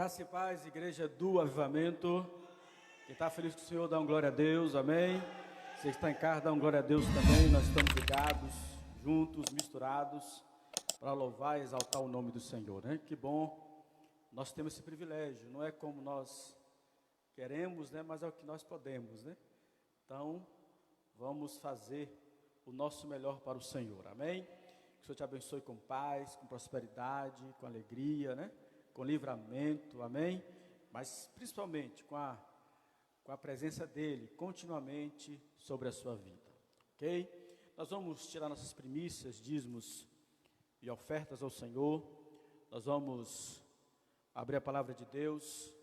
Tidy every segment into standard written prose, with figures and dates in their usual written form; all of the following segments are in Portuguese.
Graça e paz, igreja do Avivamento. Quem está feliz com o Senhor, dá um glória a Deus, amém. Você que está em casa, dá um glória a Deus também. Nós estamos ligados, juntos, misturados, para louvar e exaltar o nome do Senhor, né? Que bom, nós temos esse privilégio, não é como nós queremos, né? Mas é o que nós podemos, né? Então, vamos fazer o nosso melhor para o Senhor, amém? Que o Senhor te abençoe com paz, com prosperidade, com alegria, né? Com livramento, amém? Mas principalmente com a presença dEle continuamente sobre a sua vida, ok? Nós vamos tirar nossas primícias, dízimos e ofertas ao Senhor. Nós vamos abrir a palavra de Deus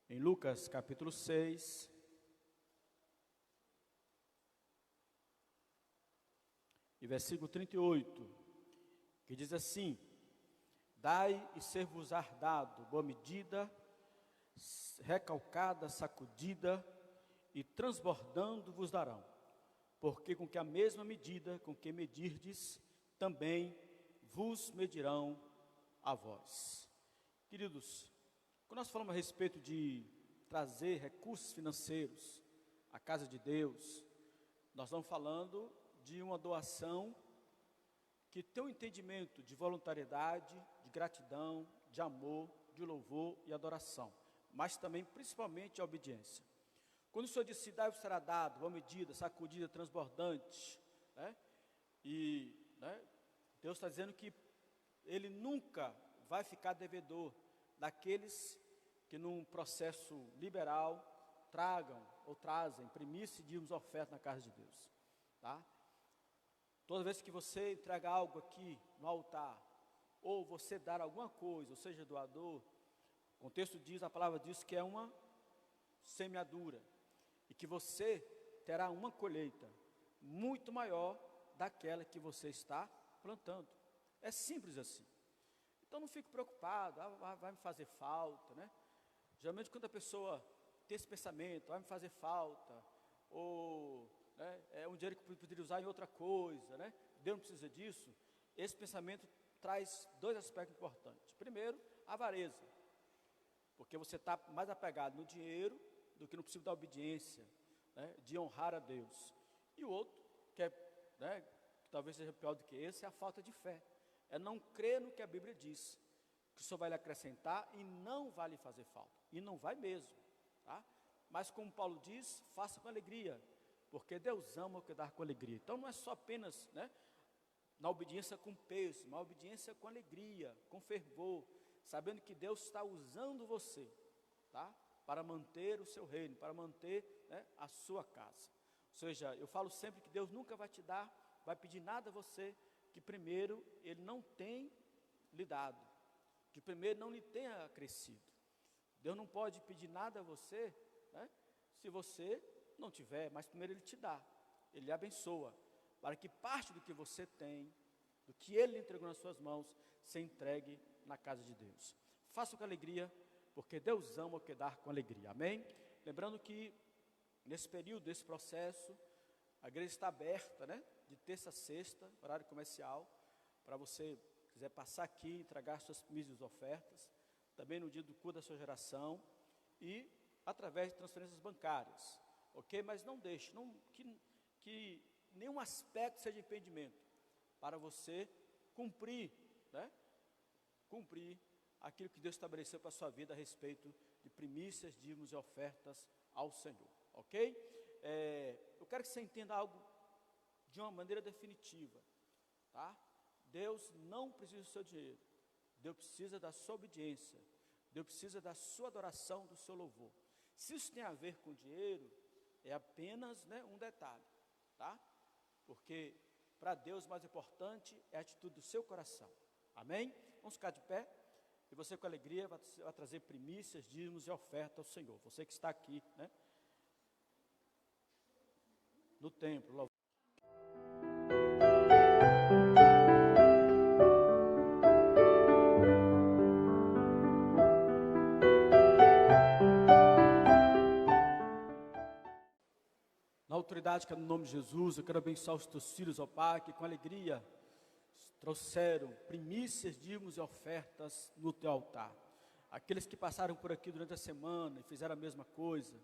em Lucas capítulo 6. E versículo 38, que diz assim: Dai e ser-vos-á dado, boa medida, recalcada, sacudida e transbordando vos darão, porque com que a mesma medida com que medirdes, também vos medirão a vós. Queridos, quando nós falamos a respeito de trazer recursos financeiros à casa de Deus, nós estamos falando de uma doação que tem um entendimento de voluntariedade, de gratidão, de amor, de louvor e adoração, mas também, principalmente, a obediência. Quando o Senhor disse, dai-vos será dado, uma medida, sacudida, transbordante, né? E né, Deus está dizendo que Ele nunca vai ficar devedor daqueles que num processo liberal tragam ou trazem primícia e dízimos oferta na casa de Deus, tá? Toda vez que você entrega algo aqui no altar, ou você dar alguma coisa, ou seja, doador, o contexto diz, a palavra diz que é uma semeadura, e que você terá uma colheita muito maior daquela que você está plantando. É simples assim. Então não fique preocupado, vai me fazer falta, né? Geralmente quando a pessoa tem esse pensamento, vai me fazer falta, ou é um dinheiro que eu poderia usar em outra coisa, né? Deus não precisa disso. Esse pensamento traz dois aspectos importantes. Primeiro, a avareza, porque você está mais apegado no dinheiro do que no princípio da obediência, né? De honrar a Deus. E o outro, que que talvez seja pior do que esse, é a falta de fé. É não crer no que a Bíblia diz, que o Senhor vai lhe acrescentar e não vai lhe fazer falta. E não vai mesmo, tá? Mas como Paulo diz, faça com alegria, porque Deus ama o que dá com alegria. Então não é só apenas, né, na obediência com peso, mas obediência com alegria, com fervor, sabendo que Deus está usando você, tá, para manter o seu reino, para manter, né, a sua casa. Ou seja, eu falo sempre que Deus nunca vai te dar, vai pedir nada a você que primeiro Ele não tem lhe dado, que primeiro não lhe tenha acrescido. Deus não pode pedir nada a você, né, se você não tiver, mas primeiro Ele te dá, Ele lhe abençoa, para que parte do que você tem, do que Ele lhe entregou nas suas mãos, se entregue na casa de Deus. Faça com alegria, porque Deus ama o que dá com alegria, amém? Lembrando que nesse período, nesse processo, a igreja está aberta, né, de terça a sexta, horário comercial, para você quiser passar aqui, entregar suas primícias e ofertas, também no dia do culto da sua geração, e através de transferências bancárias. Ok? Mas não deixe, que nenhum aspecto seja impedimento para você cumprir, né? Cumprir aquilo que Deus estabeleceu para a sua vida a respeito de primícias, dízimos e ofertas ao Senhor. Ok? Eu quero que você entenda algo de uma maneira definitiva, tá? Deus não precisa do seu dinheiro, Deus precisa da sua obediência, Deus precisa da sua adoração, do seu louvor. Se isso tem a ver com dinheiro, é apenas, né, um detalhe, tá? Porque para Deus o mais importante é a atitude do seu coração, amém? Vamos ficar de pé, e você com alegria vai trazer primícias, dízimos e oferta ao Senhor, você que está aqui, né, no templo. Na autoridade que é no nome de Jesus, eu quero abençoar os teus filhos, ó Pai, que com alegria trouxeram primícias, dízimos e ofertas no teu altar. aqueles que passaram por aqui durante a semana e fizeram a mesma coisa,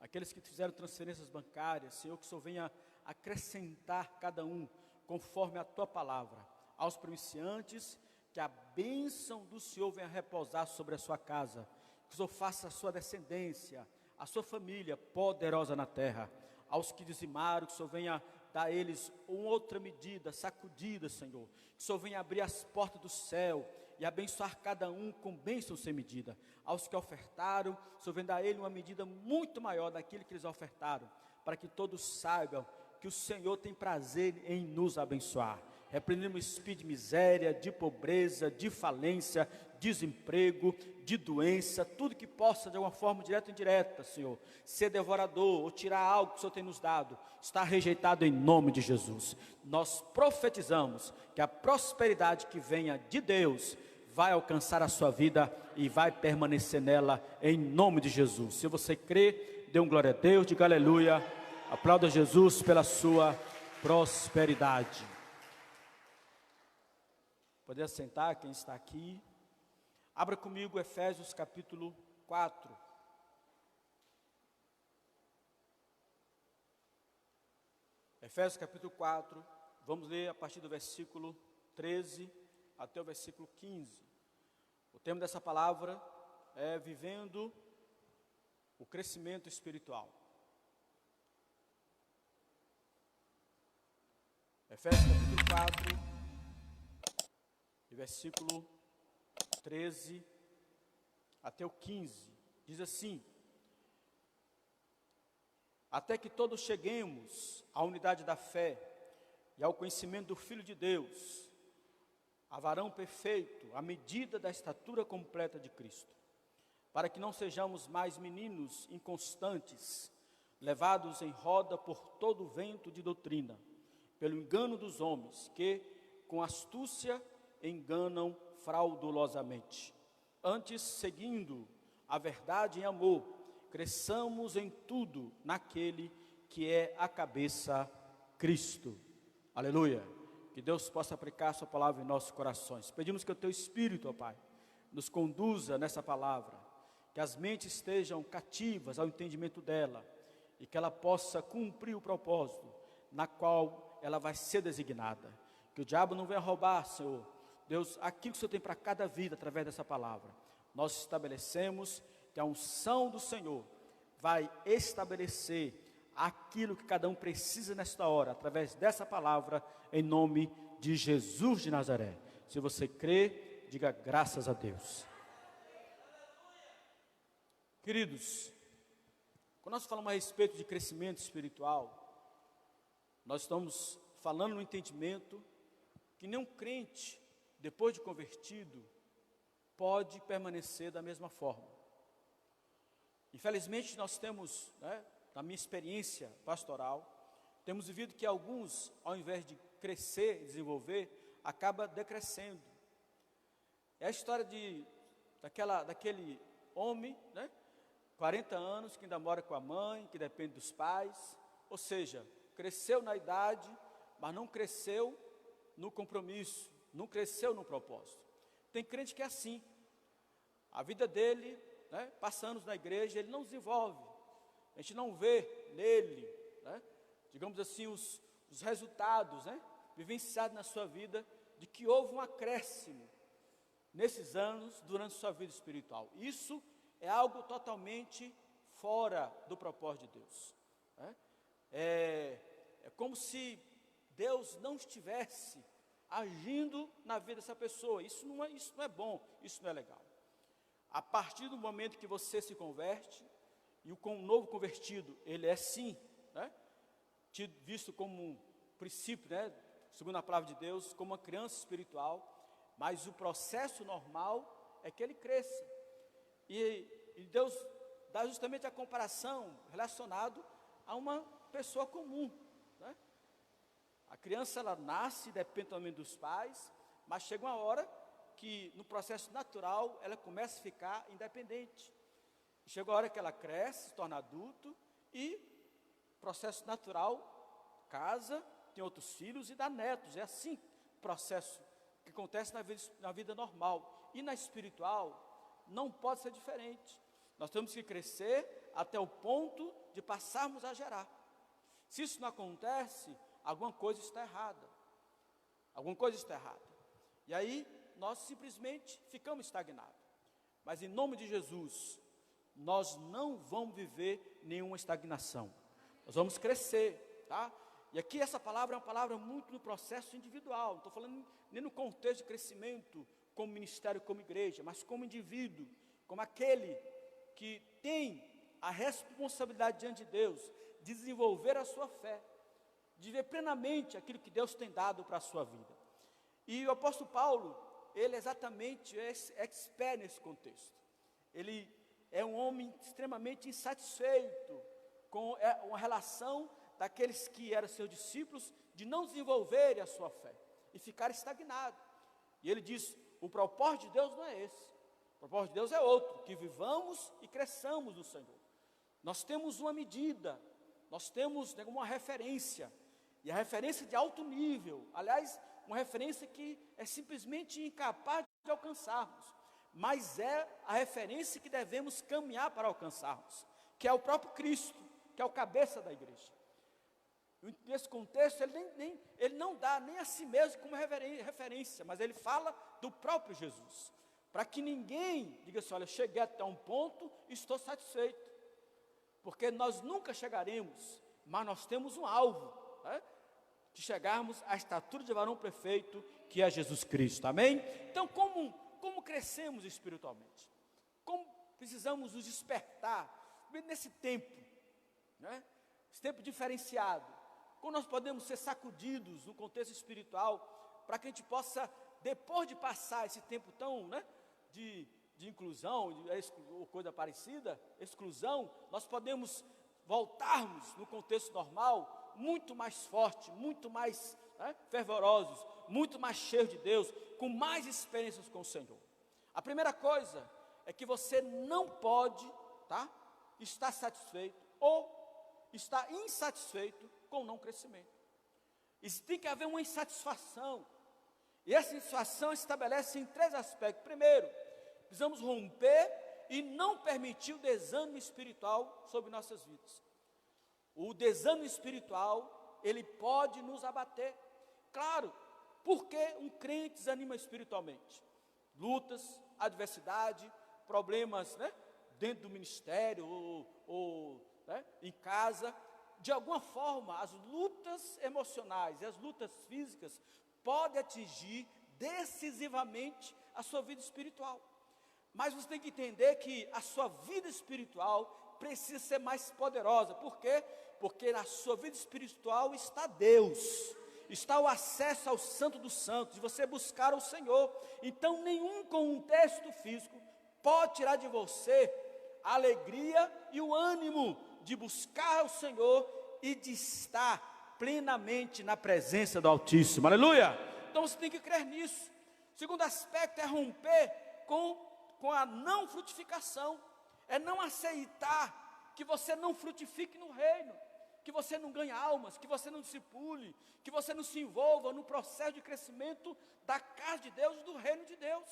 aqueles que fizeram transferências bancárias, Senhor, que o Senhor venha acrescentar cada um conforme a Tua palavra. Aos principiantes, que a bênção do Senhor venha repousar sobre a sua casa, que o Senhor faça a sua descendência, a sua família poderosa na terra. Aos que dizimaram, que o Senhor venha dar a eles uma outra medida, sacudida, Senhor. Que o Senhor venha abrir as portas do céu e abençoar cada um com bênção sem medida. Aos que ofertaram, o Senhor venha dar a eles uma medida muito maior daquilo que eles ofertaram, para que todos saibam que o Senhor tem prazer em nos abençoar. Repreendemos o espírito de miséria, de pobreza, de falência, desemprego, de doença, tudo que possa de alguma forma direta ou indireta, Senhor, ser devorador ou tirar algo que o Senhor tem nos dado, está rejeitado em nome de Jesus. Nós profetizamos que a prosperidade que venha de Deus vai alcançar a sua vida e vai permanecer nela em nome de Jesus. Se você crê, dê um glória a Deus, diga aleluia, aplauda Jesus pela sua prosperidade. Pode assentar quem está aqui. Abra comigo Efésios capítulo 4. Efésios capítulo 4, vamos ler a partir do versículo 13 até o versículo 15. O tema dessa palavra é vivendo o crescimento espiritual. Efésios capítulo 4, versículo 13 até o 15, diz assim: até que todos cheguemos à unidade da fé e ao conhecimento do Filho de Deus, a varão perfeito, à medida da estatura completa de Cristo, para que não sejamos mais meninos inconstantes, levados em roda por todo o vento de doutrina, pelo engano dos homens, que, com astúcia, enganam fraudulosamente. Antes, seguindo a verdade em amor, cresçamos em tudo naquele que é a cabeça, Cristo. Aleluia. Que Deus possa aplicar a sua palavra em nossos corações. Pedimos que o teu Espírito, ó Pai, nos conduza nessa palavra, que as mentes estejam cativas ao entendimento dela e que ela possa cumprir o propósito na qual ela vai ser designada. Que o diabo não venha roubar, Senhor, Deus, aquilo que o Senhor tem para cada vida através dessa palavra. Nós estabelecemos que a unção do Senhor vai estabelecer aquilo que cada um precisa nesta hora, através dessa palavra, em nome de Jesus de Nazaré. Se você crê, diga graças a Deus. Queridos, quando nós falamos a respeito de crescimento espiritual, nós estamos falando no entendimento que nenhum crente, depois de convertido, pode permanecer da mesma forma. Infelizmente nós temos, na minha experiência pastoral, temos vivido que alguns, ao invés de crescer e desenvolver, acaba decrescendo. É a história daquele homem, 40 anos, que ainda mora com a mãe, que depende dos pais, ou seja, cresceu na idade, mas não cresceu no compromisso, não cresceu no propósito. Tem crente que é assim, a vida dele, passa anos na igreja, ele não desenvolve, a gente não vê nele, digamos assim, os resultados, vivenciados na sua vida, de que houve um acréscimo nesses anos, durante sua vida espiritual. Isso é algo totalmente fora do propósito de Deus. É como se Deus não estivesse agindo na vida dessa pessoa. Isso não é bom, isso não é legal. A partir do momento que você se converte, e o novo convertido, ele é sim, visto como um princípio, segundo a palavra de Deus, como uma criança espiritual, mas o processo normal é que ele cresça. E Deus dá justamente a comparação relacionado a uma pessoa comum. A criança, ela nasce, depende também dos pais, mas chega uma hora que no processo natural ela começa a ficar independente. Chega a hora que ela cresce, se torna adulto e processo natural, casa, tem outros filhos e dá netos. É assim o processo que acontece na vida normal. E na espiritual, não pode ser diferente. Nós temos que crescer até o ponto de passarmos a gerar. Se isso não acontece, alguma coisa está errada. Alguma coisa está errada. E aí, nós simplesmente ficamos estagnados. Mas em nome de Jesus, nós não vamos viver nenhuma estagnação. Nós vamos crescer, tá? E aqui essa palavra é uma palavra muito no processo individual. Não estou falando nem no contexto de crescimento, como ministério, como igreja, mas como indivíduo, como aquele que tem a responsabilidade diante de Deus de desenvolver a sua fé, de ver plenamente aquilo que Deus tem dado para a sua vida. E o apóstolo Paulo, ele exatamente é expert nesse contexto. Ele é um homem extremamente insatisfeito com uma relação daqueles que eram seus discípulos de não desenvolverem a sua fé e ficar estagnado. E ele diz, o propósito de Deus não é esse. O propósito de Deus é outro, que vivamos e cresçamos no Senhor. Nós temos uma medida, nós temos uma referência, e a referência de alto nível, aliás, uma referência que é simplesmente incapaz de alcançarmos, mas é a referência que devemos caminhar para alcançarmos, que é o próprio Cristo, que é o cabeça da igreja. Nesse contexto, ele não dá nem a si mesmo como referência, mas ele fala do próprio Jesus, para que ninguém diga assim, olha, cheguei até um ponto e estou satisfeito, porque nós nunca chegaremos, mas nós temos um alvo, né, de chegarmos à estatura de varão perfeito, que é Jesus Cristo, amém? Então, como crescemos espiritualmente? Como precisamos nos despertar nesse tempo, né? Esse tempo diferenciado, como nós podemos ser sacudidos no contexto espiritual, para que a gente possa, depois de passar esse tempo tão, né, de inclusão, ou coisa parecida, exclusão, nós podemos voltarmos no contexto normal, muito mais forte, muito mais, né, fervorosos, muito mais cheios de Deus, com mais experiências com o Senhor. A primeira coisa é que você não pode, tá, estar satisfeito ou estar insatisfeito com o não crescimento. Isso tem que haver uma insatisfação. E essa insatisfação estabelece em 3 aspectos. Primeiro, precisamos romper e não permitir o desânimo espiritual sobre nossas vidas. O desânimo espiritual, ele pode nos abater. Claro, porque um crente desanima espiritualmente? Lutas, adversidade, problemas, né, dentro do ministério ou né, em casa. De alguma forma, as lutas emocionais e as lutas físicas podem atingir decisivamente a sua vida espiritual. Mas você tem que entender que a sua vida espiritual precisa ser mais poderosa. Por quê? Porque na sua vida espiritual está Deus, está o acesso ao Santo dos Santos, de você buscar o Senhor. Então nenhum contexto físico pode tirar de você a alegria e o ânimo de buscar o Senhor e de estar plenamente na presença do Altíssimo, aleluia! Então você tem que crer nisso. O segundo aspecto é romper com a não frutificação, é não aceitar que você não frutifique no reino, que você não ganhe almas, que você não discipule, que você não se envolva no processo de crescimento da casa de Deus e do reino de Deus,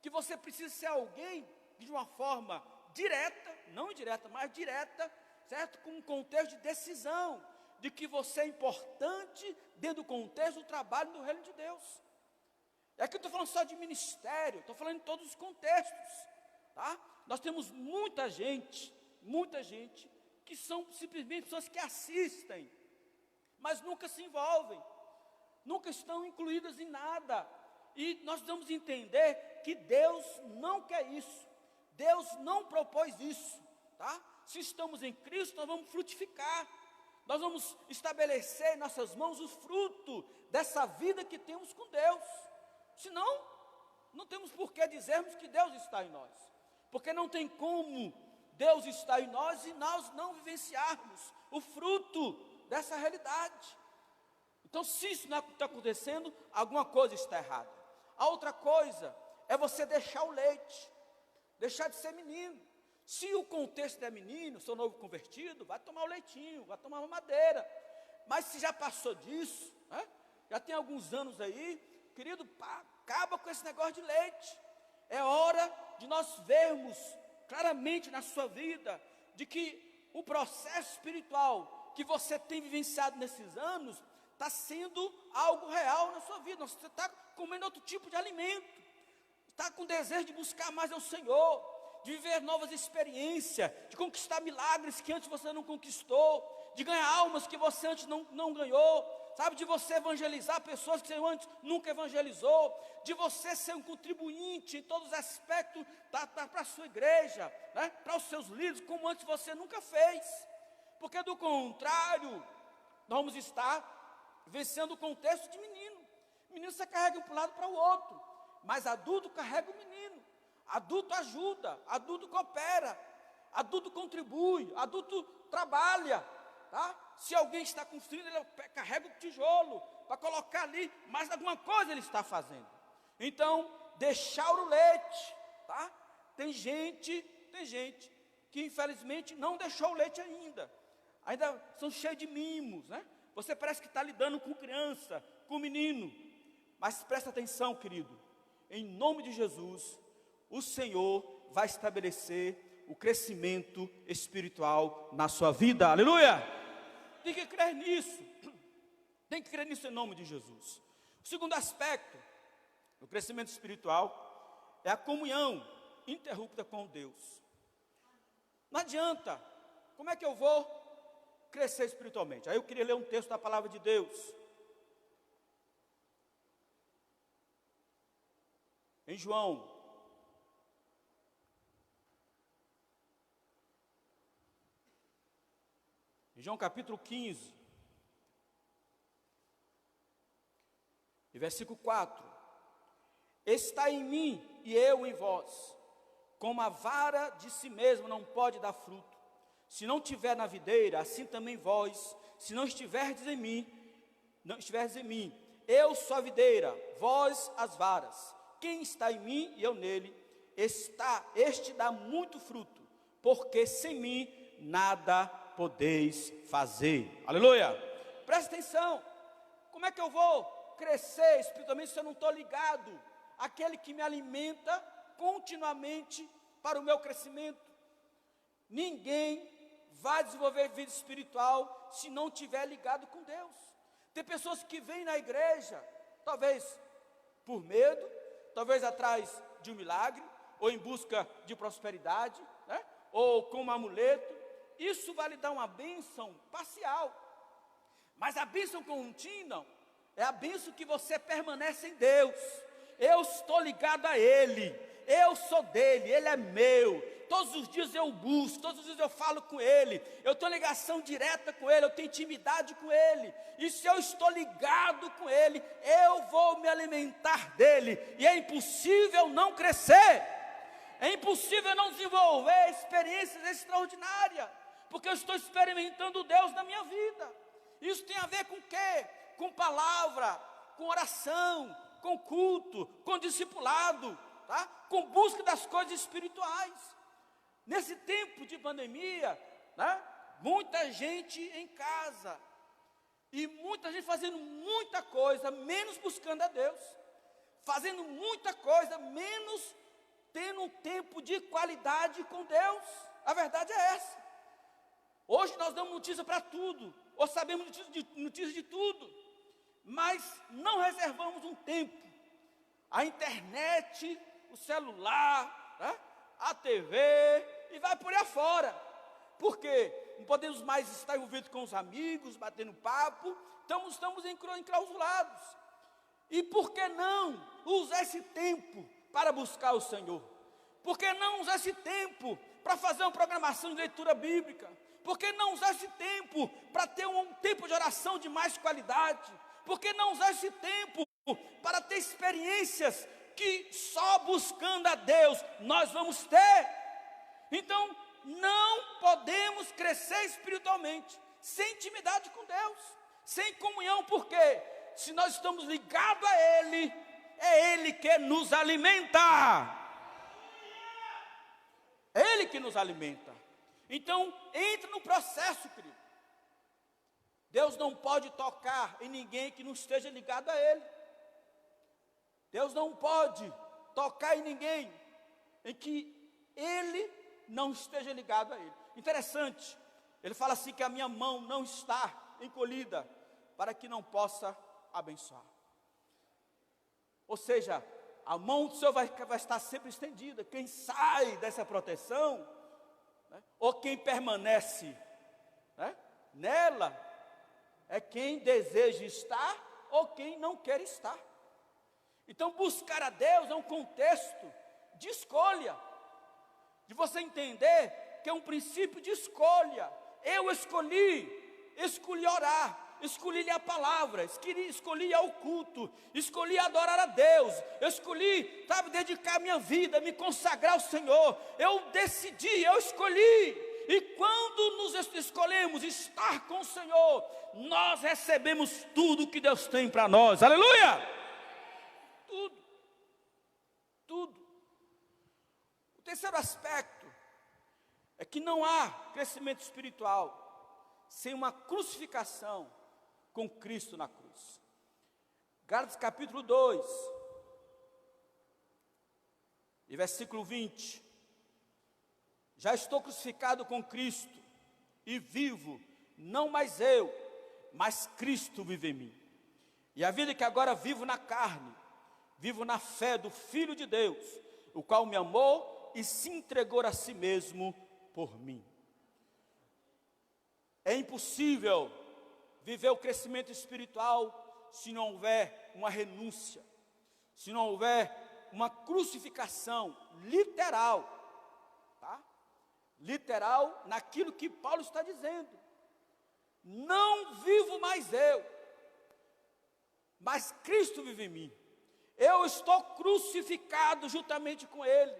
que você precisa ser alguém que de uma forma direta, não indireta, mas direta, certo? Com um contexto de decisão, de que você é importante dentro do contexto do trabalho do reino de Deus. É que eu estou falando só de ministério, estou falando em todos os contextos, tá? Nós temos muita gente que são simplesmente pessoas que assistem, mas nunca se envolvem, nunca estão incluídas em nada. E nós precisamos entender que Deus não quer isso, Deus não propôs isso, tá? Se estamos em Cristo, nós vamos frutificar, nós vamos estabelecer em nossas mãos o fruto dessa vida que temos com Deus. Senão, não temos por que dizermos que Deus está em nós, porque não tem como Deus estar em nós e nós não vivenciarmos o fruto dessa realidade. Então, se isso não está acontecendo, alguma coisa está errada. A outra coisa é você deixar o leite, deixar de ser menino. Se o contexto é menino, seu novo convertido, vai tomar o leitinho, vai tomar uma madeira. Mas se já passou disso, né, já tem alguns anos aí, querido, acaba com esse negócio de leite. É hora de nós vermos claramente na sua vida, de que o processo espiritual que você tem vivenciado nesses anos, está sendo algo real na sua vida. Você está comendo outro tipo de alimento, está com desejo de buscar mais ao Senhor, de viver novas experiências, de conquistar milagres que antes você não conquistou, de ganhar almas que você antes não ganhou, sabe, de você evangelizar pessoas que você antes nunca evangelizou, de você ser um contribuinte em todos os aspectos para a sua igreja, né, para os seus líderes, como antes você nunca fez, porque do contrário, nós vamos estar vencendo o contexto de menino. Menino você carrega para um lado para o outro, mas adulto carrega o menino, adulto ajuda, adulto coopera, adulto contribui, adulto trabalha, tá? Se alguém está construindo, ele carrega o tijolo para colocar ali, mas alguma coisa ele está fazendo. Então, deixar o leite, tá? Tem gente que infelizmente não deixou o leite ainda são cheios de mimos, né? Você parece que está lidando com criança, com menino, mas presta atenção, querido, em nome de Jesus, o Senhor vai estabelecer o crescimento espiritual na sua vida, aleluia! Tem que crer nisso, em nome de Jesus. O segundo aspecto do crescimento espiritual é a comunhão ininterrupta com Deus. Não adianta, como é que eu vou crescer espiritualmente? Aí eu queria ler um texto da palavra de Deus, em João capítulo 15, e versículo 4: está em mim e eu em vós, como a vara de si mesma não pode dar fruto, se não estiver na videira, assim também vós, se não estiverdes em mim, eu sou a videira, vós as varas. Quem está em mim e eu nele, este dá muito fruto, porque sem mim nada podeis fazer. Aleluia! Presta atenção, como é que eu vou crescer espiritualmente se eu não estou ligado àquele que me alimenta continuamente para o meu crescimento? Ninguém vai desenvolver vida espiritual se não estiver ligado com Deus. Tem pessoas que vêm na igreja, talvez por medo, talvez atrás de um milagre, ou em busca de prosperidade, né? Ou como amuleto. Isso vai lhe dar uma bênção parcial, mas a bênção contínua é a bênção que você permanece em Deus. Eu estou ligado a Ele, eu sou dele, Ele é meu. Todos os dias eu busco, todos os dias eu falo com Ele, eu tenho ligação direta com Ele, eu tenho intimidade com Ele, e se eu estou ligado com Ele, eu vou me alimentar dEle, e é impossível não crescer, é impossível não desenvolver experiências extraordinárias, porque eu estou experimentando Deus na minha vida. Isso tem a ver com o quê? Com palavra, com oração, com culto, com discipulado, tá? Com busca das coisas espirituais. Nesse tempo de pandemia, né, muita gente em casa, e muita gente fazendo muita coisa, menos buscando a Deus, fazendo muita coisa, menos tendo um tempo de qualidade com Deus. A verdade é essa. Hoje nós damos notícia para tudo, ou sabemos notícia de tudo, mas não reservamos um tempo. A internet, o celular, né, a TV, e vai por aí afora. Por quê? Não podemos mais estar envolvidos com os amigos, batendo papo, estamos enclausulados. E por que não usar esse tempo para buscar o Senhor? Por que não usar esse tempo para fazer uma programação de leitura bíblica? Por que não usar esse tempo para ter um tempo de oração de mais qualidade? Por que não usar esse tempo para ter experiências que só buscando a Deus nós vamos ter? Então, não podemos crescer espiritualmente sem intimidade com Deus, sem comunhão, porque se nós estamos ligados a Ele, é Ele que nos alimenta. É Ele que nos alimenta. Então, entra no processo, querido. Deus não pode tocar em ninguém que não esteja ligado a Ele. Deus não pode tocar em ninguém em que ele não esteja ligado a ele. Interessante, ele fala assim que a minha mão não está encolhida para que não possa abençoar. Ou seja, a mão do Senhor vai estar sempre estendida. Quem sai dessa proteção, né, ou quem permanece, né, nela, é quem deseja estar ou quem não quer estar. Então buscar a Deus é um contexto de escolha, de você entender que é um princípio de escolha. Eu escolhi orar, escolhi ler a palavra, escolhi ir ao culto, escolhi adorar a Deus, eu escolhi, dedicar minha vida, me consagrar ao Senhor. Eu decidi, eu escolhi. E quando nos escolhemos estar com o Senhor, nós recebemos tudo que Deus tem para nós. Aleluia! Tudo. O terceiro aspecto é que não há crescimento espiritual sem uma crucificação com Cristo na cruz. Gálatas capítulo 2, e versículo 20. Já estou crucificado com Cristo, e vivo, não mais eu, mas Cristo vive em mim. E a vida que agora vivo na carne, vivo na fé do Filho de Deus, o qual me amou e se entregou a si mesmo por mim. É impossível viver o crescimento espiritual se não houver uma renúncia, se não houver uma crucificação literal, tá? Literal naquilo que Paulo está dizendo. Não vivo mais eu, mas Cristo vive em mim. Eu estou crucificado juntamente com Ele.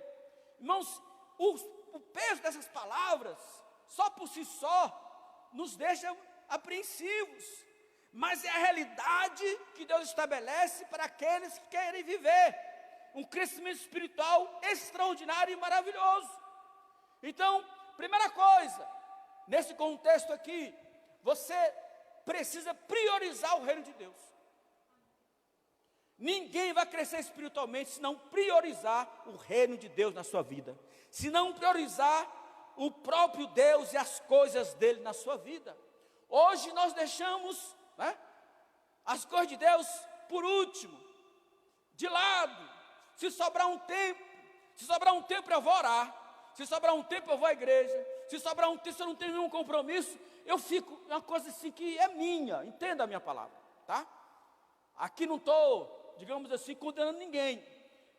Irmãos, o peso dessas palavras, só por si só, nos deixa apreensivos. Mas é a realidade que Deus estabelece para aqueles que querem viver um crescimento espiritual extraordinário e maravilhoso. Então, primeira coisa, nesse contexto aqui, você precisa priorizar o reino de Deus. Ninguém vai crescer espiritualmente se não priorizar o reino de Deus na sua vida, se não priorizar o próprio Deus e as coisas dele na sua vida. Hoje nós deixamos, né, as coisas de Deus por último, de lado. Se sobrar um tempo eu vou orar, se sobrar um tempo eu vou à igreja, se sobrar um tempo, se eu não tenho nenhum compromisso, eu fico, uma coisa assim que é minha, entenda a minha palavra, tá? Aqui não estou, digamos assim, condenando ninguém,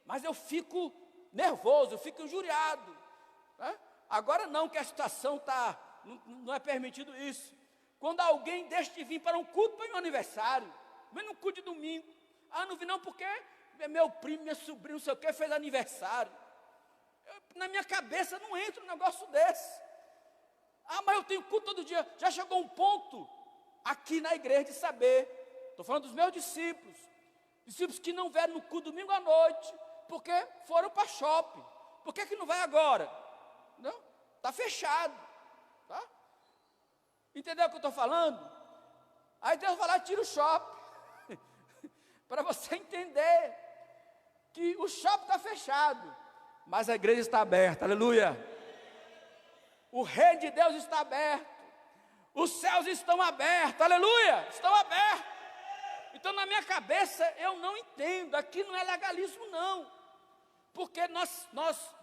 mas eu fico nervoso, eu fico injuriado, né? Agora não, que a situação não é permitido isso. Quando alguém deixa de vir para um culto, para um aniversário, vem no culto de domingo, não vi não porque meu primo, minha sobrinha, não sei o que, fez aniversário. Na minha cabeça não entra um negócio desse. Mas eu tenho culto todo dia. Já chegou um ponto aqui na igreja de saber, estou falando dos meus discípulos que não vieram no culto domingo à noite, porque foram para shopping. Por que não vai agora? Não, está fechado, tá? Entendeu o que eu estou falando? Aí Deus vai lá e tira o shopping, para você entender que o shopping está fechado, mas a igreja está aberta, aleluia. O reino de Deus está aberto, os céus estão abertos, aleluia, estão abertos. Então na minha cabeça eu não entendo, aqui não é legalismo não, porque nós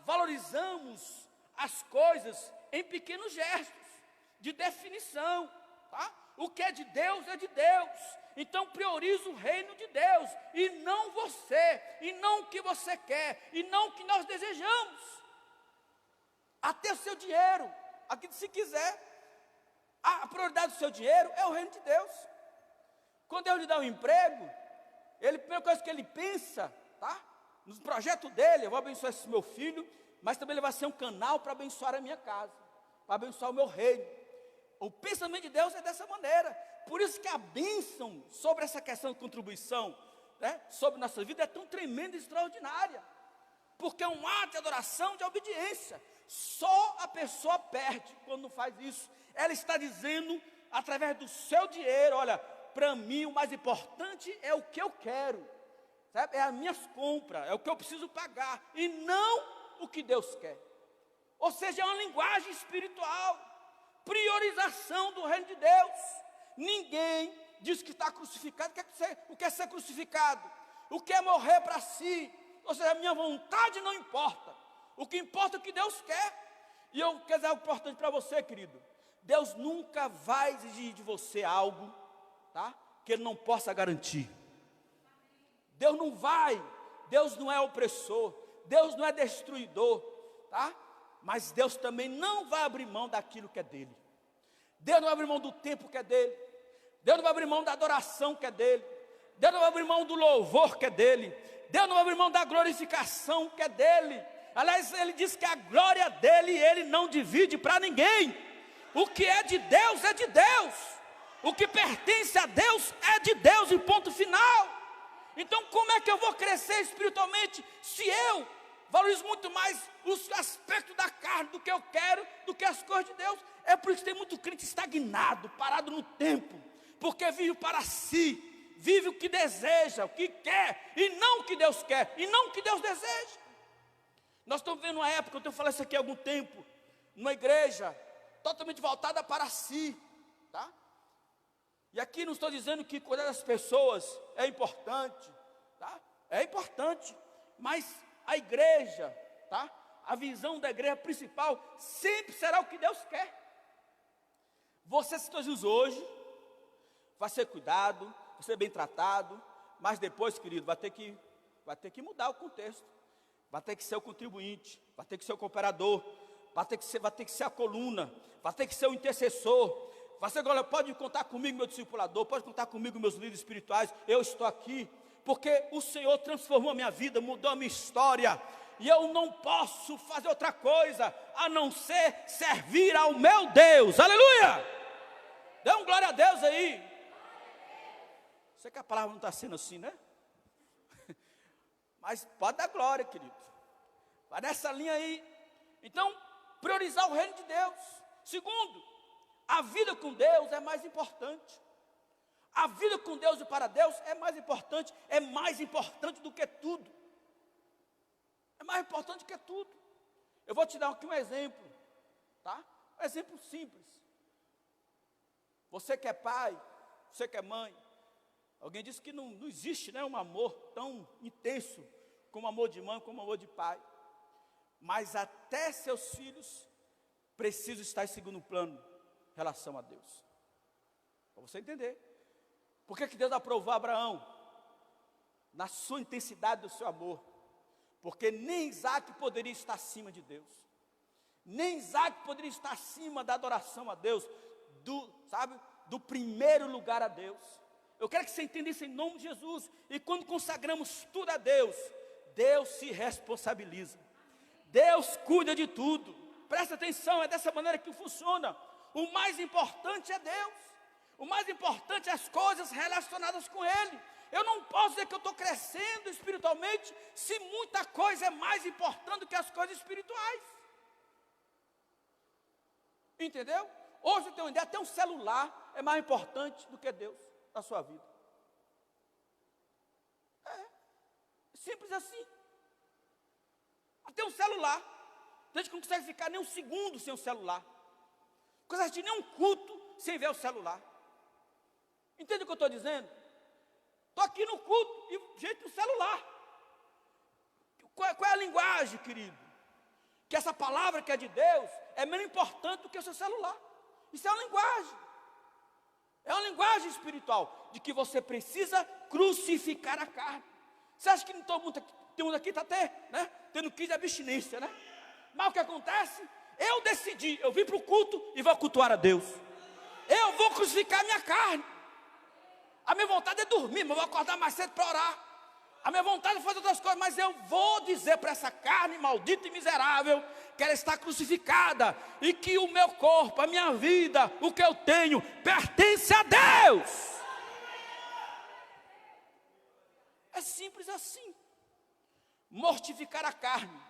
valorizamos as coisas em pequenos gestos, de definição, tá? O que é de Deus, então prioriza o reino de Deus, e não você, e não o que você quer, e não o que nós desejamos. Até o seu dinheiro, aqui se quiser, a prioridade do seu dinheiro é o reino de Deus. Quando Deus lhe dá um emprego, a primeira coisa que ele pensa, tá? No projeto dele, eu vou abençoar esse meu filho, mas também ele vai ser um canal para abençoar a minha casa, para abençoar o meu reino. O pensamento de Deus é dessa maneira. Por isso que a bênção sobre essa questão de contribuição, né, sobre nossa vida é tão tremenda e extraordinária, porque é um ato de adoração, de obediência. Só a pessoa perde quando não faz isso. Ela está dizendo, através do seu dinheiro, olha, para mim o mais importante é o que eu quero, sabe? É as minhas compras, é o que eu preciso pagar, e não o que Deus quer. Ou seja, é uma linguagem espiritual, priorização do reino de Deus. Ninguém diz que está crucificado, o que é ser crucificado, o que é morrer para si. Ou seja, a minha vontade não importa, o que importa é o que Deus quer. E eu quero dizer algo importante para você, querido. Deus nunca vai exigir de você algo, tá, que Ele não possa garantir. Deus não vai, Deus não é opressor, Deus não é destruidor, tá? Mas Deus também não vai abrir mão daquilo que é dele. Deus não vai abrir mão do tempo que é dele. Deus não vai abrir mão da adoração que é dele. Deus não vai abrir mão do louvor que é dele. Deus não vai abrir mão da glorificação que é dele. Aliás, ele diz que a glória dele ele não divide para ninguém. O que é de Deus é de Deus. O que pertence a Deus é de Deus e ponto final. Então como é que eu vou crescer espiritualmente se eu valorizo muito mais os aspectos da carne do que eu quero, do que as coisas de Deus? É por isso que tem muito crente estagnado, parado no tempo, porque vive para si, vive o que deseja, o que quer, e não o que Deus quer, e não o que Deus deseja. Nós estamos vendo uma época, eu tenho falado isso aqui há algum tempo, numa igreja totalmente voltada para si, tá? E aqui não estou dizendo que cuidar das pessoas é importante, tá? É importante, mas a igreja, tá? A visão da igreja principal sempre será o que Deus quer. Você se Jesus hoje vai ser cuidado, vai ser bem tratado, mas depois, querido, vai ter que mudar o contexto. Vai ter que ser o contribuinte, vai ter que ser o cooperador, vai ter que ser a coluna, vai ter que ser o intercessor. Você agora pode contar comigo, meu discipulador, pode contar comigo, meus líderes espirituais. Eu estou aqui porque o Senhor transformou a minha vida, mudou a minha história, e eu não posso fazer outra coisa a não ser servir ao meu Deus. Aleluia! Dê um glória a Deus aí. Sei que a palavra não está sendo assim, né? Mas pode dar glória, querido. Vai nessa linha aí. Então, priorizar o reino de Deus. Segundo, a vida com Deus é mais importante. A vida com Deus e para Deus é mais importante do que tudo. É mais importante que tudo. Eu vou te dar aqui um exemplo, tá? Um exemplo simples. Você que é pai, você que é mãe, alguém disse que não existe, né, um amor tão intenso como amor de mãe, como amor de pai. Mas até seus filhos precisam estar em segundo plano em relação a Deus. Para você entender. Por que Deus aprovou Abraão? Na sua intensidade do seu amor. Porque nem Isaac poderia estar acima de Deus. Nem Isaac poderia estar acima da adoração a Deus. Do primeiro lugar a Deus. Eu quero que você entenda isso em nome de Jesus. E quando consagramos tudo a Deus, Deus se responsabiliza. Deus cuida de tudo. Presta atenção, é dessa maneira que funciona. O mais importante é Deus. O mais importante é as coisas relacionadas com Ele. Eu não posso dizer que eu estou crescendo espiritualmente se muita coisa é mais importante do que as coisas espirituais. Entendeu? Hoje eu tenho uma ideia, até um celular é mais importante do que Deus na sua vida. É simples assim. Até um celular. Tem gente que não consegue ficar nem um segundo sem o celular. Não consegue assistir nem um culto sem ver o celular. Entende o que eu estou dizendo? Estou aqui no culto e gente no celular. Qual é a linguagem, querido? Que essa palavra que é de Deus é menos importante do que o seu celular. Isso é uma linguagem. É uma linguagem espiritual de que você precisa crucificar a carne. Você acha que não todo mundo tem um aqui está até, né, tendo crise de abstinência, né? Mas o que acontece? Eu decidi, eu vim para o culto e vou cultuar a Deus. Eu vou crucificar a minha carne. A minha vontade é dormir, mas eu vou acordar mais cedo para orar. A minha vontade é fazer outras coisas, mas eu vou dizer para essa carne maldita e miserável que ela está crucificada e que o meu corpo, a minha vida, o que eu tenho, pertence a Deus. É simples assim. Mortificar a carne.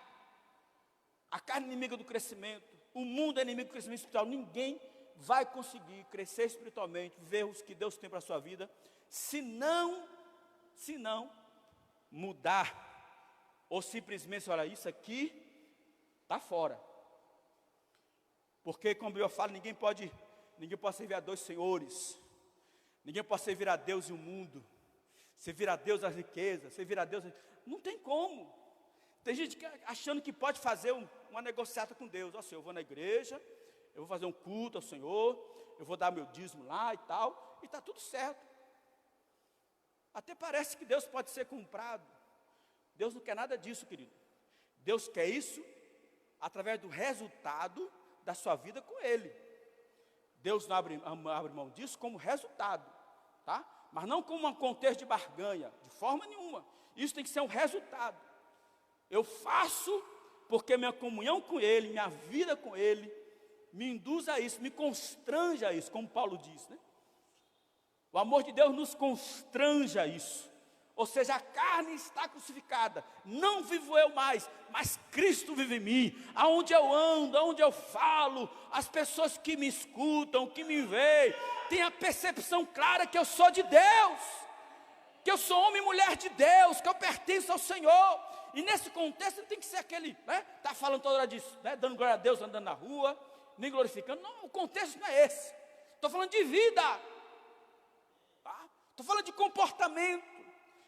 A carne é inimiga do crescimento. O mundo é inimigo do crescimento espiritual. Ninguém vai conseguir crescer espiritualmente, ver os que Deus tem para a sua vida, se não mudar, ou simplesmente, olha, isso aqui está fora. Porque, como eu falo, ninguém pode servir a dois senhores. Ninguém pode servir a Deus e o mundo. Servir a Deus as riquezas, servir a Deus... Não tem como. Tem gente achando que pode fazer uma negociata com Deus. Ó, Senhor, eu vou na igreja, eu vou fazer um culto ao Senhor, eu vou dar meu dízimo lá e tal, e está tudo certo. Até parece que Deus pode ser comprado. Deus não quer nada disso, querido. Deus quer isso através do resultado da sua vida com Ele. Deus não abre mão disso como resultado, tá? Mas não como um contexto de barganha, de forma nenhuma. Isso tem que ser um resultado. Eu faço porque minha comunhão com Ele, minha vida com Ele, me induz a isso, me constrange a isso, como Paulo diz, né? O amor de Deus nos constrange a isso. Ou seja, a carne está crucificada. Não vivo eu mais, mas Cristo vive em mim. Aonde eu ando, aonde eu falo, as pessoas que me escutam, que me veem, têm a percepção clara que eu sou de Deus, que eu sou homem e mulher de Deus, que eu pertenço ao Senhor. E nesse contexto tem que ser aquele, né? Está falando toda hora disso, né? Dando glória a Deus, andando na rua, nem glorificando. Não, o contexto não é esse. Estou falando de vida. Estou falando de comportamento.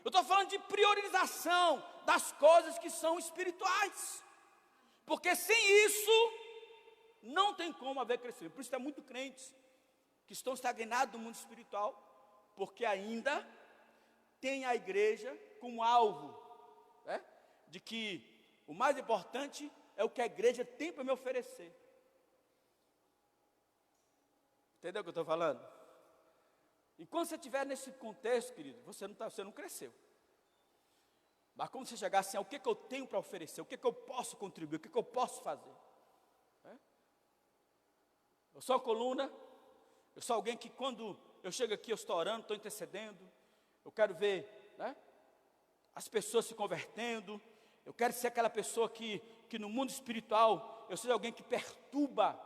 Eu estou falando de priorização das coisas que são espirituais. Porque sem isso, não tem como haver crescimento. Por isso tem muitos crentes que estão estagnados no mundo espiritual, porque ainda tem a igreja como alvo, né? De que o mais importante é o que a igreja tem para me oferecer. Entendeu o que eu estou falando? Enquanto você estiver nesse contexto, querido, você não cresceu. Mas como você chegar assim, o que eu tenho para oferecer? O que eu posso contribuir? O que eu posso fazer? Eu sou a coluna, eu sou alguém que quando eu chego aqui, eu estou orando, estou intercedendo, eu quero ver, né, as pessoas se convertendo, eu quero ser aquela pessoa que no mundo espiritual, eu seja alguém que perturba,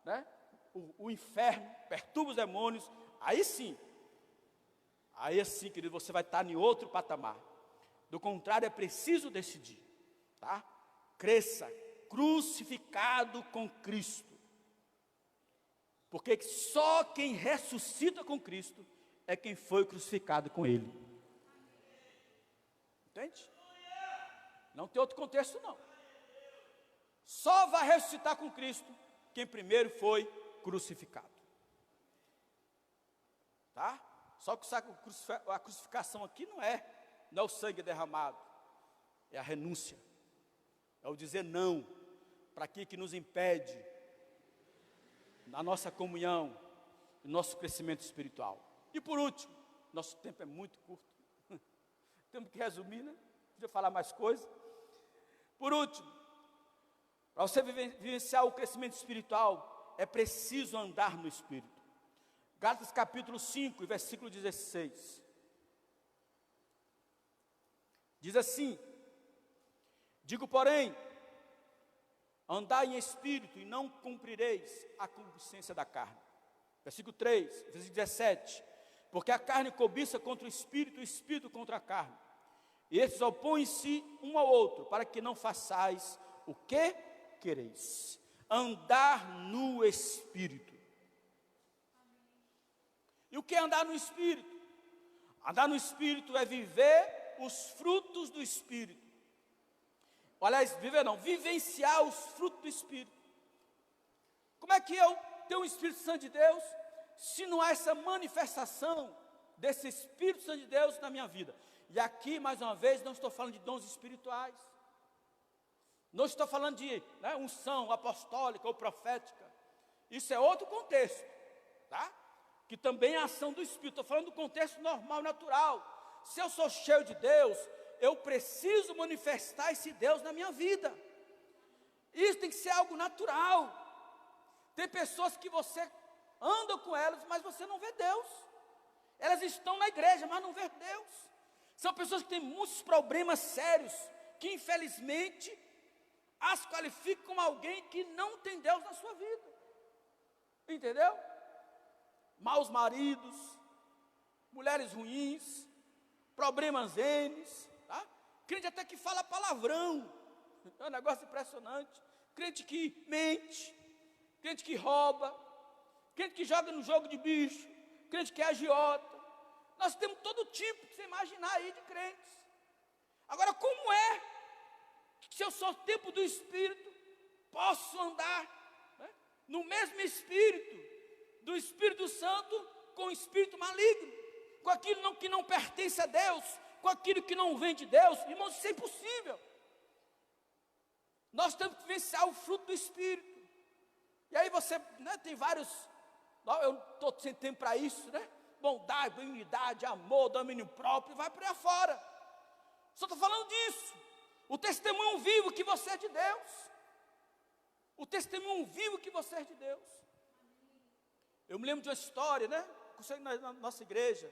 né, o inferno, perturba os demônios. Aí sim, querido, você vai estar em outro patamar. Do contrário, é preciso decidir, tá? Cresça, crucificado com Cristo. Porque só quem ressuscita com Cristo é quem foi crucificado com Ele. Entende? Não tem outro contexto, não. Só vai ressuscitar com Cristo quem primeiro foi crucificado. Tá? Só que a crucificação aqui não é o sangue derramado, é a renúncia, é o dizer não para aquilo que nos impede na nossa comunhão, no nosso crescimento espiritual. E por último, nosso tempo é muito curto, temos que resumir, né? Podia falar mais coisas. Por último, para você vivenciar o crescimento espiritual, é preciso andar no Espírito. Gálatas capítulo 5, versículo 16. Diz assim: digo, porém, andai em espírito e não cumprireis a concupiscência da carne. Versículo 3, versículo 17. Porque a carne cobiça contra o espírito contra a carne. E estes opõem-se um ao outro, para que não façais o que quereis. Andar no espírito. E o que é andar no Espírito? Andar no Espírito é viver os frutos do Espírito. Aliás, vivenciar os frutos do Espírito. Como é que eu tenho o Espírito Santo de Deus, se não há essa manifestação desse Espírito Santo de Deus na minha vida? E aqui, mais uma vez, não estou falando de dons espirituais. Não estou falando de unção apostólica ou profética. Isso é outro contexto, tá? Que também é a ação do Espírito. Estou falando do contexto normal, natural. Se eu sou cheio de Deus, eu preciso manifestar esse Deus na minha vida. Isso tem que ser algo natural. Tem pessoas que você anda com elas, mas você não vê Deus. Elas estão na igreja, mas não vê Deus. São pessoas que têm muitos problemas sérios, que infelizmente as qualificam como alguém que não tem Deus na sua vida. Entendeu? Maus maridos, mulheres ruins, problemas N, tá? Crente até que fala palavrão, é um negócio impressionante. crente que mente, crente que rouba, crente que joga no jogo de bicho, crente que é agiota. Nós temos todo tipo que você imaginar aí de crentes. Agora, como é que, se eu sou templo do Espírito, posso andar, né, no mesmo Espírito, do Espírito Santo, com o Espírito maligno, com aquilo que não pertence a Deus, com aquilo que não vem de Deus? Irmãos, isso é impossível. Nós temos que vivenciar o fruto do Espírito. E aí você, né, tem vários, eu estou sem tempo para isso, né? Bondade, benignidade, amor, domínio próprio, vai por aí afora. Só estou falando disso. O testemunho vivo que você é de Deus. O testemunho vivo que você é de Deus. Eu me lembro de uma história, né? Na nossa igreja,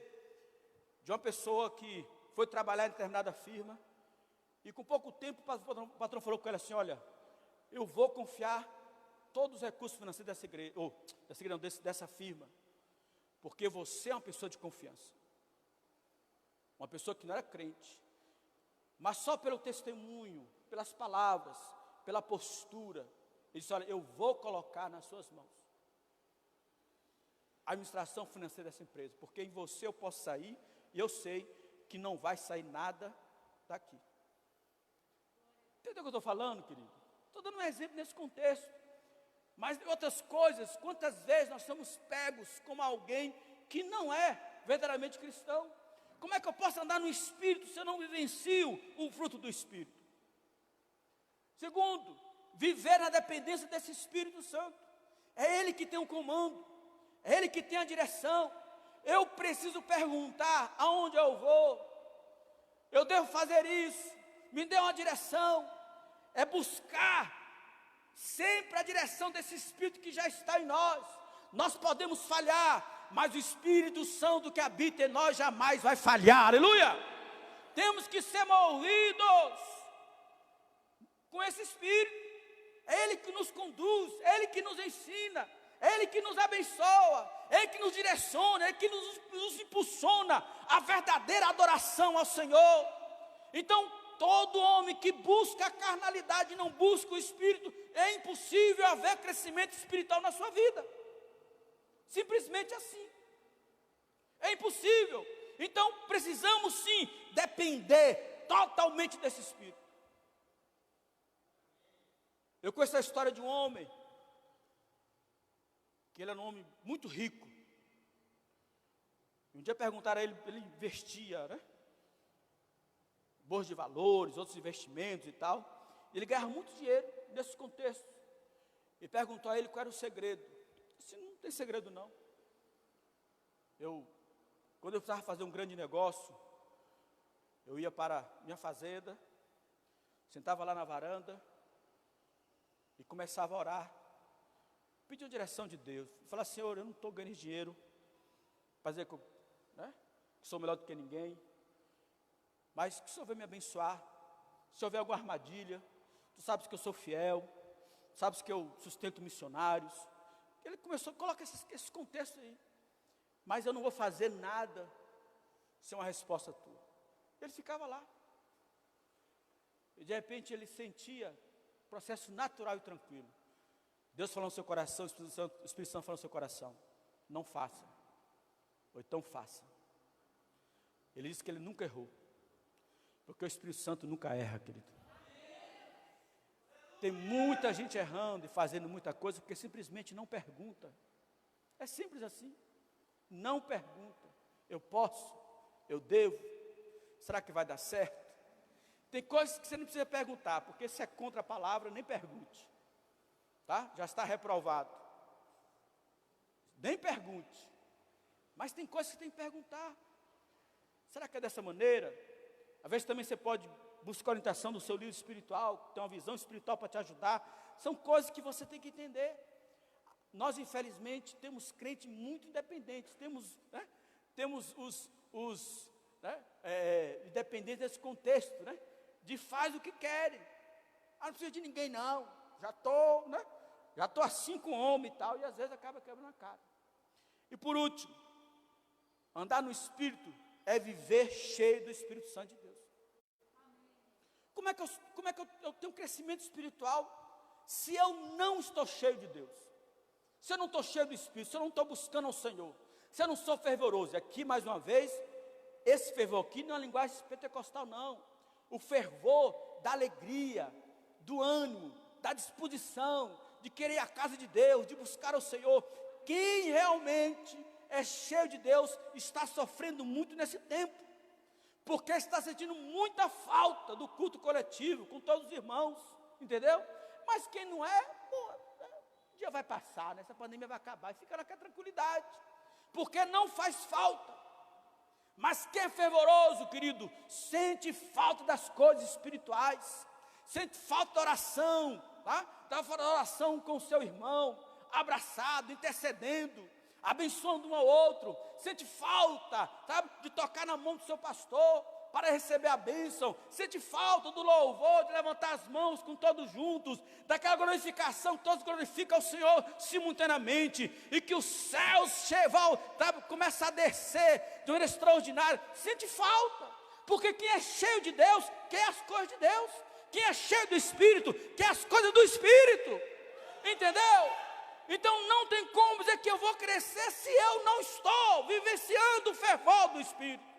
de uma pessoa que foi trabalhar em determinada firma, e com pouco tempo o patrão falou com ela assim: olha, eu vou confiar todos os recursos financeiros dessa igreja, dessa firma, porque você é uma pessoa de confiança. Uma pessoa que não era crente, mas só pelo testemunho, pelas palavras, pela postura, ele disse: olha, eu vou colocar nas suas mãos a administração financeira dessa empresa, porque em você eu posso sair, e eu sei que não vai sair nada daqui. Entendeu o que eu estou falando, querido? Estou dando um exemplo nesse contexto. Mas em outras coisas, quantas vezes nós somos pegos como alguém que não é verdadeiramente cristão? Como é que eu posso andar no Espírito se eu não vivencio o fruto do Espírito? Segundo, viver na dependência desse Espírito Santo. É Ele que tem o comando, é Ele que tem a direção. Eu preciso perguntar aonde eu vou, eu devo fazer isso, me dê uma direção. É buscar sempre a direção desse Espírito que já está em nós. Nós podemos falhar, mas o Espírito Santo que habita em nós jamais vai falhar, aleluia. Temos que ser movidos com esse Espírito. É Ele que nos conduz, é Ele que nos ensina, é Ele que nos abençoa, é Ele que nos direciona, é Ele que nos impulsiona a verdadeira adoração ao Senhor. Então, todo homem que busca a carnalidade e não busca o Espírito, é impossível haver crescimento espiritual na sua vida. Simplesmente assim. É impossível. Então, precisamos sim depender totalmente desse Espírito. Eu conheço a história de um homem, que ele era um homem muito rico. Um dia perguntaram a ele, ele investia, né? Bolsa de valores, outros investimentos e tal. Ele ganhava muito dinheiro nesse contexto. E perguntou a ele qual era o segredo. Ele disse: não tem segredo não. Quando eu precisava fazer um grande negócio, eu ia para minha fazenda, sentava lá na varanda e começava a orar, pedia a direção de Deus. Falava: Senhor, eu não estou ganhando dinheiro para dizer que eu, né, que sou melhor do que ninguém, mas que o Senhor vai me abençoar. Se houver alguma armadilha, tu sabes que eu sou fiel, sabes que eu sustento missionários. Ele começou a colocar esse contexto aí. Mas eu não vou fazer nada sem uma resposta tua. Ele ficava lá. E de repente ele sentia um processo natural e tranquilo. Deus falou no seu coração, o Espírito Santo falou no seu coração: não faça, ou então faça. Ele disse que ele nunca errou, porque o Espírito Santo nunca erra, querido. Tem muita gente errando e fazendo muita coisa porque simplesmente não pergunta. É simples assim. Não pergunta. Eu posso? Eu devo? Será que vai dar certo? Tem coisas que você não precisa perguntar, porque se é contra a palavra, nem pergunte. Tá? Já está reprovado. Nem pergunte. Mas tem coisas que tem que perguntar. Será que é dessa maneira? Às vezes também você pode buscar orientação do seu líder espiritual, ter uma visão espiritual para te ajudar. São coisas que você tem que entender. Nós, infelizmente, temos crentes muito independentes. Temos os independentes desse contexto, né? De faz o que querem. Não precisa de ninguém não. Já estou assim com o homem e tal. E às vezes acaba quebrando a cara. E por último, andar no Espírito é viver cheio do Espírito Santo de Deus. Como é que eu tenho um crescimento espiritual se eu não estou cheio de Deus, se eu não estou cheio do Espírito, se eu não estou buscando ao Senhor, se eu não sou fervoroso, e aqui mais uma vez, esse fervor aqui não é uma linguagem pentecostal não, o fervor da alegria, do ânimo, da disposição, de querer ir à casa de Deus, de buscar ao Senhor. Quem realmente é cheio de Deus, está sofrendo muito nesse tempo, porque está sentindo muita falta do culto coletivo, com todos os irmãos, entendeu? Mas quem não é, o dia vai passar, essa pandemia vai acabar, e fica naquela tranquilidade, porque não faz falta. Mas quem é fervoroso, querido, sente falta das coisas espirituais, sente falta da oração, tá? Da oração com o seu irmão, abraçado, intercedendo, abençoando um ao outro, sente falta, sabe, de tocar na mão do seu pastor, para receber a bênção, sente falta do louvor, de levantar as mãos com todos juntos, daquela glorificação, todos glorificam ao Senhor simultaneamente, e que os céus começam a descer de maneira extraordinária, sente falta, porque quem é cheio de Deus, quer as coisas de Deus, quem é cheio do Espírito, quer as coisas do Espírito, entendeu? Então não tem como dizer que eu vou crescer, se eu não estou vivenciando o fervor do Espírito.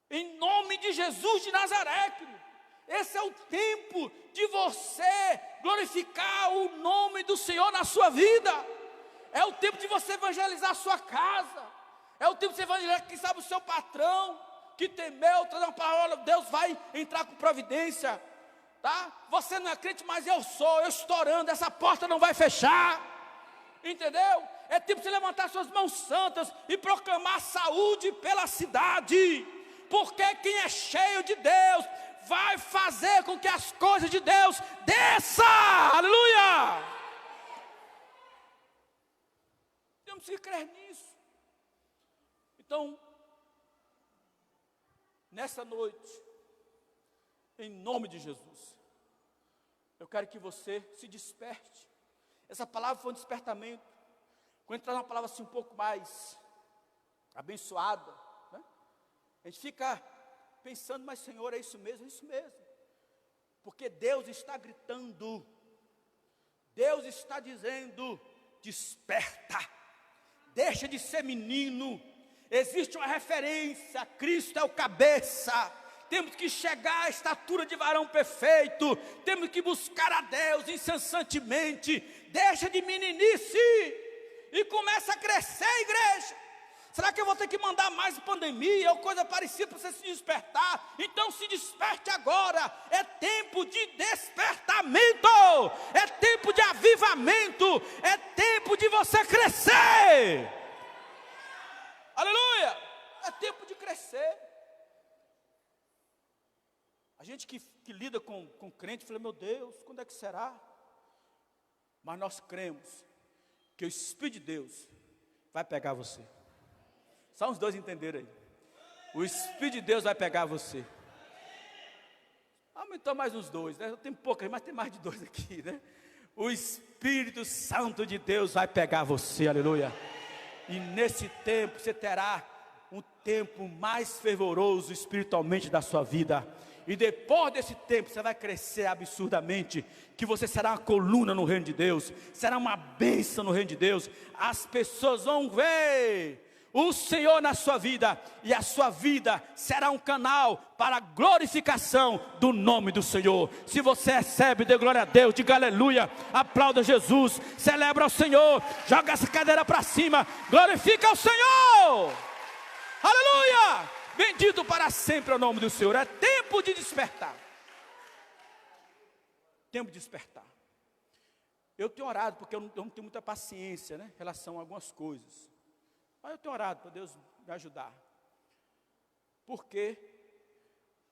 Em nome de Jesus de Nazaré, querido, esse é o tempo de você glorificar o nome do Senhor na sua vida, é o tempo de você evangelizar a sua casa, é o tempo de você evangelizar, quem sabe, o seu patrão, que temeu, trazer uma palavra, Deus vai entrar com providência, tá? Você não é crente, mas eu estou orando, essa porta não vai fechar, entendeu? É tempo de você levantar suas mãos santas e proclamar saúde pela cidade, porque quem é cheio de Deus vai fazer com que as coisas de Deus desçam, aleluia! Temos que crer nisso. Então, nessa noite, em nome de Jesus, eu quero que você se desperte. Essa palavra foi um despertamento. Quando entrar numa palavra assim um pouco mais abençoada, né? A gente fica pensando, mas Senhor, é isso mesmo, é isso mesmo. Porque Deus está gritando, Deus está dizendo, desperta, deixa de ser menino. Existe uma referência, Cristo é o cabeça. Temos que chegar à estatura de varão perfeito. Temos que buscar a Deus incessantemente. Deixa de meninice e começa a crescer, igreja. Será que eu vou ter que mandar mais pandemia ou coisa parecida para você se despertar? Então se desperte agora. É tempo de despertamento. É tempo de avivamento. É tempo de você crescer. Aleluia! É tempo de crescer. A gente que lida com crente, fala, meu Deus, quando é que será? Mas nós cremos que o Espírito de Deus vai pegar você. Só uns dois entenderam aí. O Espírito de Deus vai pegar você. Aumentou mais uns dois, né? Eu tenho poucas, mas tem mais de dois aqui, né? O Espírito Santo de Deus vai pegar você, aleluia. E nesse tempo você terá um tempo mais fervoroso espiritualmente da sua vida. E depois desse tempo você vai crescer absurdamente, que você será uma coluna no reino de Deus, será uma bênção no reino de Deus. As pessoas vão ver o Senhor na sua vida, e a sua vida será um canal para a glorificação do nome do Senhor. Se você recebe, dê glória a Deus, diga aleluia, aplauda Jesus, celebra o Senhor, joga essa cadeira para cima, glorifica o Senhor, aleluia, bendito para sempre é o nome do Senhor. É tempo de despertar, tempo de despertar. Eu tenho orado, porque eu não tenho muita paciência, né, em relação a algumas coisas. Mas eu tenho orado para Deus me ajudar. Porque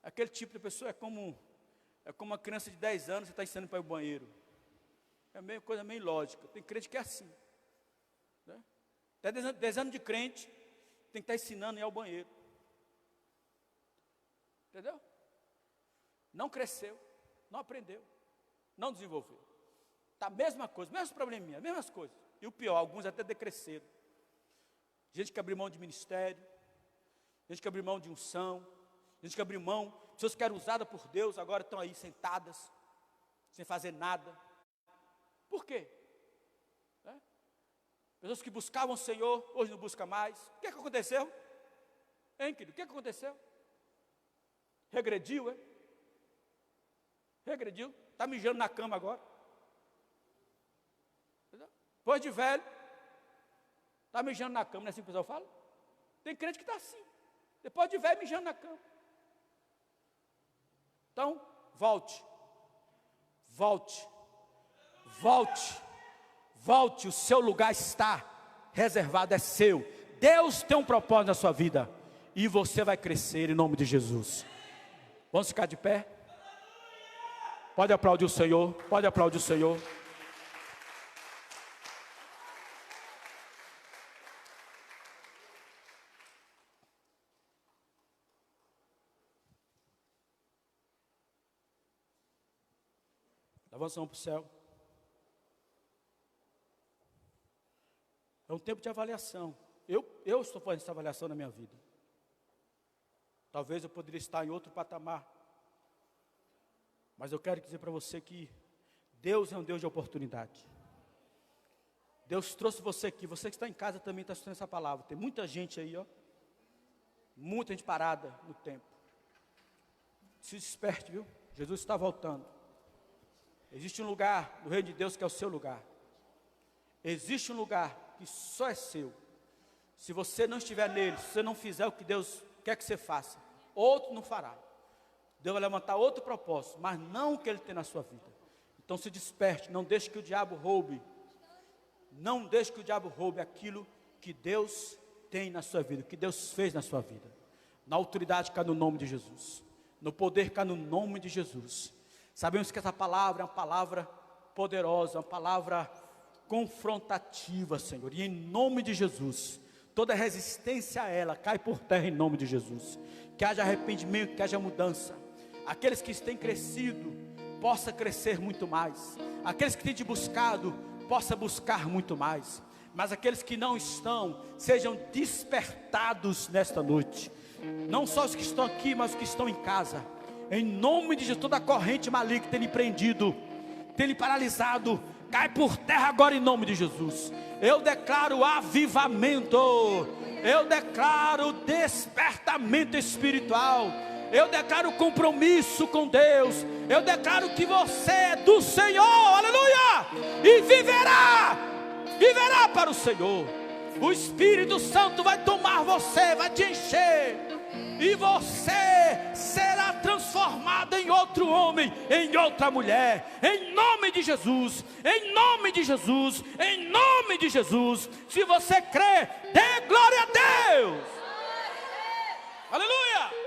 aquele tipo de pessoa é como uma criança de 10 anos, você está ensinando para ir ao banheiro. É meio coisa meio lógica. Tem crente que é assim, né? Até 10 anos de crente, tem que estar ensinando a ir ao banheiro. Entendeu? Não cresceu, não aprendeu, não desenvolveu. Está a mesma coisa, mesmos probleminhas, mesmas coisas. E o pior, alguns até decresceram. Gente que abriu mão de ministério, gente que abriu mão de unção, gente que abriu mão, pessoas que eram usadas por Deus, agora estão aí sentadas, sem fazer nada. Por quê? Pessoas que buscavam o Senhor, hoje não buscam mais. O que aconteceu? Hein, querido? O que aconteceu? Regrediu, Regrediu. Está mijando na cama agora. Depois de velho, está mijando na cama, não é assim que o pessoal fala? Tem crente que está assim. Depois de velho, mijando na cama. Então, volte. Volte. Volte. Volte, o seu lugar está reservado, é seu. Deus tem um propósito na sua vida. E você vai crescer em nome de Jesus. Vamos ficar de pé? Pode aplaudir o Senhor, pode aplaudir o Senhor. Levanta a mão para o céu. É um tempo de avaliação. Eu estou fazendo essa avaliação na minha vida. Talvez eu poderia estar em outro patamar. Mas eu quero dizer para você que Deus é um Deus de oportunidade. Deus trouxe você aqui. Você que está em casa também está escutando essa palavra. Tem muita gente aí, muita gente parada no tempo. Se desperte, viu? Jesus está voltando. Existe um lugar no reino de Deus que é o seu lugar. Existe um lugar que só é seu. Se você não estiver nele, se você não fizer o que Deus quer que você faça, outro não fará. Deus vai levantar outro propósito, mas não o que Ele tem na sua vida. Então se desperte, não deixe que o diabo roube. Não deixe que o diabo roube aquilo que Deus tem na sua vida, que Deus fez na sua vida. Na autoridade cai no nome de Jesus. No poder cai no nome de Jesus. Sabemos que essa palavra é uma palavra poderosa, uma palavra confrontativa, Senhor. E em nome de Jesus, toda resistência a ela cai por terra em nome de Jesus. Que haja arrependimento, que haja mudança. Aqueles que têm crescido, possa crescer muito mais. Aqueles que têm te buscado, possa buscar muito mais. Mas aqueles que não estão, sejam despertados nesta noite. Não só os que estão aqui, mas os que estão em casa. Em nome de Jesus, toda a corrente maligna que tem lhe prendido, tem lhe paralisado, cai por terra agora em nome de Jesus. Eu declaro avivamento. Eu declaro despertamento espiritual. Eu declaro compromisso com Deus. Eu declaro que você é do Senhor, aleluia, e viverá para o Senhor. O Espírito Santo vai tomar você, vai te encher, e você será transformado em outro homem, em outra mulher, em nome de Jesus, em nome de Jesus, em nome de Jesus. Se você crê, dê glória a Deus, aleluia.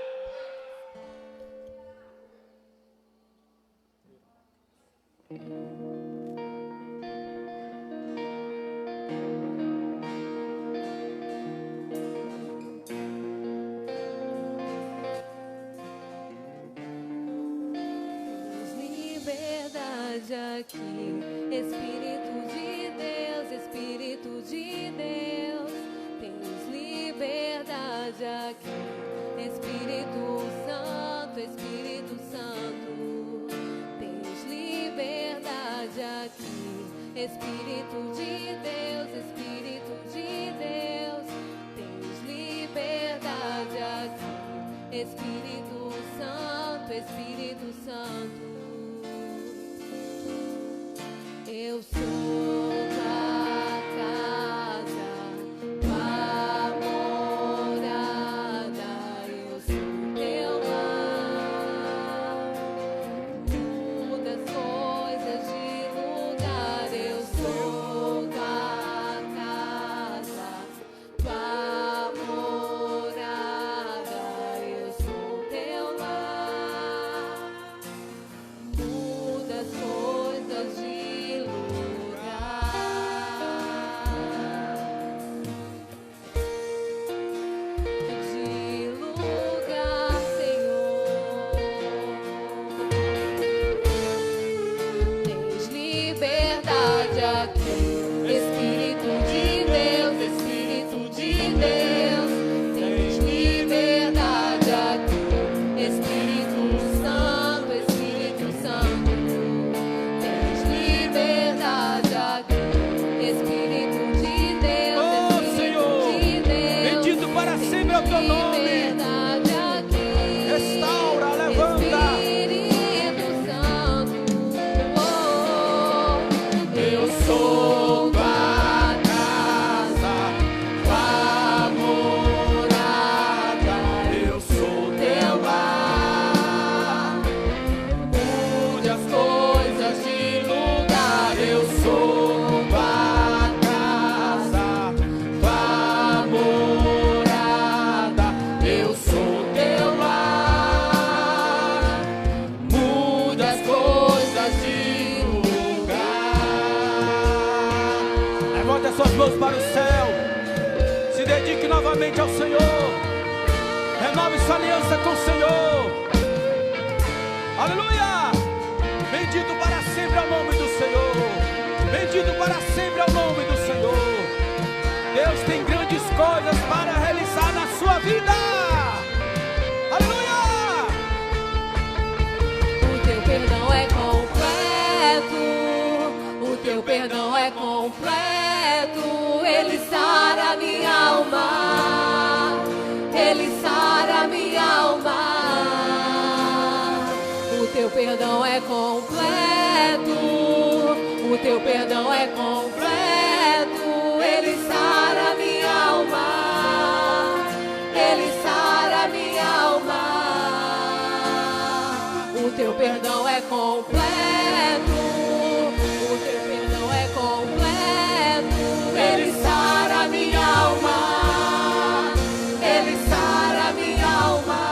Aqui, Espírito de Deus, tens liberdade aqui, Espírito Santo, tens liberdade aqui, Espírito de Deus, tens liberdade aqui, Espírito Santo. Eu sou tua casa, tua morada, eu sou teu lar. Muda as coisas de lugar, eu sou tua casa, tua morada, eu sou teu lar. Muda as coisas de lugar. presença com o Senhor. Aleluia! Bendito para sempre é o nome do Senhor. Bendito para sempre é o nome do Senhor. Deus tem grandes coisas para realizar na sua vida. Aleluia! O teu perdão é completo. O teu perdão é completo. Ele sara minha alma. Ele sara minha alma. O teu perdão é completo. O teu perdão é completo. Ele sara minha alma. Ele sara minha alma. O teu perdão é completo. O teu perdão é completo. Ele sara minha alma. Ele sara minha alma.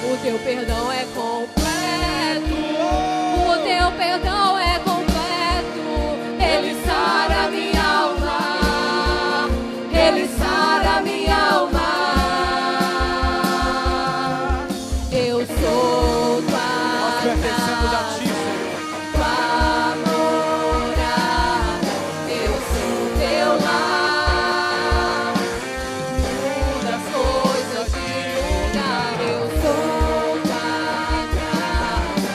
O teu perdão é completo. O teu perdão é completo. Ele sara minha alma. Ele sara minha alma. Eu sou tua Nós pertencemos a Ti, Senhor. tua morada. Eu sou teu lar. Muda as coisas de lugar. Eu sou tua casa,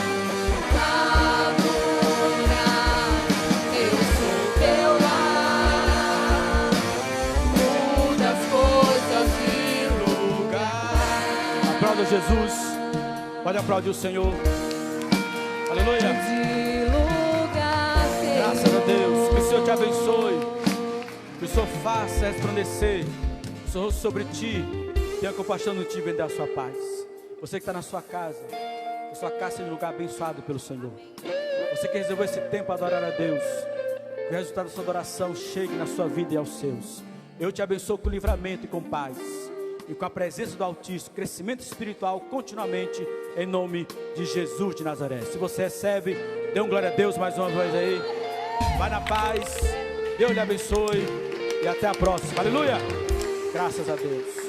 tua morada. Eu sou teu lar. Muda as coisas de lugar. Aplauda Jesus. Pode aplaudir o Senhor. Aleluia. De lugar, Graças a Deus. Que o Senhor te abençoe. Que o Senhor faça resplandecer o seu rosto sobre ti. Tenha compaixão de ti e vem dar a sua paz. Você que está na sua casa, que a sua casa seja um lugar abençoado pelo Senhor. Você que reservou esse tempo a adorar a Deus, que o resultado da sua adoração chegue na sua vida e aos seus. Eu te abençoo com livramento e com paz. E com a presença do Altíssimo, crescimento espiritual continuamente, em nome de Jesus de Nazaré. Se você recebe, dê um glória a Deus mais uma vez aí. Vai na paz, Deus lhe abençoe e até a próxima. Aleluia! Graças a Deus.